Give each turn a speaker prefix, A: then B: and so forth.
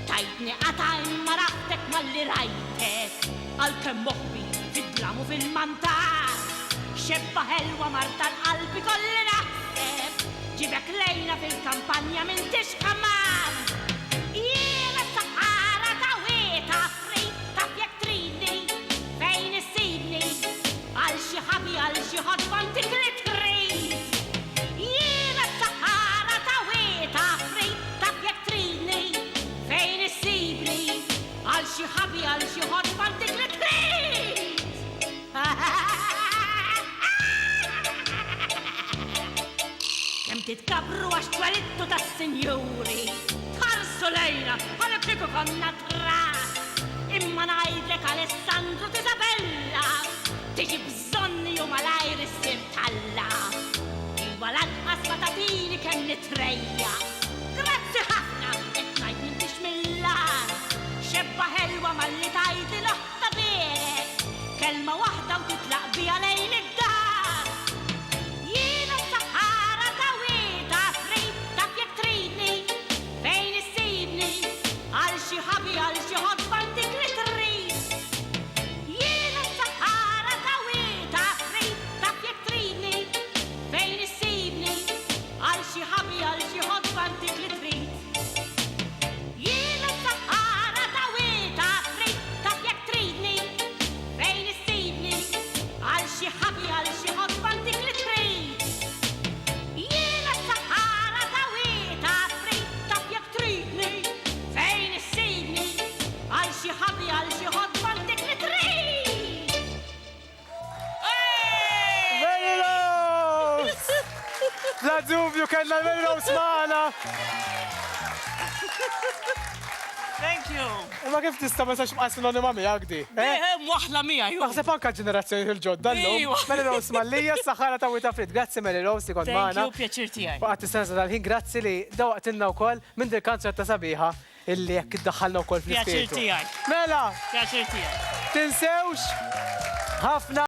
A: Tajtni qataj ma raħtek malli rajtek, għal-kem moħbi fid-dramu fil-mantar. Xebba ħelwa marta l-qalbi kolli naħseb, ġibek lejna fil-kampanja minn tixkamar. Jiena s-sahara ta' weta, fritta fjek trini, fejn issibni, għal xi ħabi għal xi ħodban dik li trid. Jiena s-sahara ta' weta, fritta fjek trini, fejn issibni, għal xi ħabi għal xi ħodban dik li trid. Kem titkabru għax twelittu tas-sinjuri, tħarsu lejna għal kieku konna tras. Imma ngħidlek Alessandru t'Isabella, tiġi bżonni u malajr issir talla. Iwa lanqas ma tatini kemm nitrejja. Grazzi ħafna qed ngħid m'intix mill-lar. Xebba ħelwa malli tgħidli loħta bieret, kelma waħda u titlaq biha lejn id-dar. Jiena s-sahara ta' weta, fritta fjek tridni, fejn issibni, għal xi ħabi għal xi ħodban dik li trid. Jiena s-sahara ta' weta, fritta fjek tridni, fejn issibni, għal xi ħabi għal xi ħodban dik li trid. Jiena s-sahara ta' weta, fritta fjek tridni, fejn issibni, għal xi ħabi għal xi ħodban dik li trid. Jiena s-sahara ta' weta, fritta fjek tridni, fejn issibni, għal xi ħabi għal xi ħodban dik li trid.
B: Mary-Rose! Bla dubju kellna Mary-Rose magħna.
C: Thank you.
B: Imma kif tista' ma sax mqas anonima miegħek di?
C: Waħla mija, ju.
B: Naħseb anke ġenerazzjoni il-ġodda llum.
C: Iwa.
B: Mary-Rose Mallija, s-saħħara ta' wita frit. Grazzi Mary-Rose li kont
C: Thank
B: magħna.
C: you, pjaċir tiegħi.
B: Waqgħet tistenza tal-ħin, grazzi li dawqtilna wkoll minn dil kanzetta sabiħa illi jekk iddaħħalna wkoll
C: Pjaċir
B: fl-ispirtu.
C: tiegħi.
B: Mela,
C: Pjaċir tiegħi.
B: tinsewx ħafna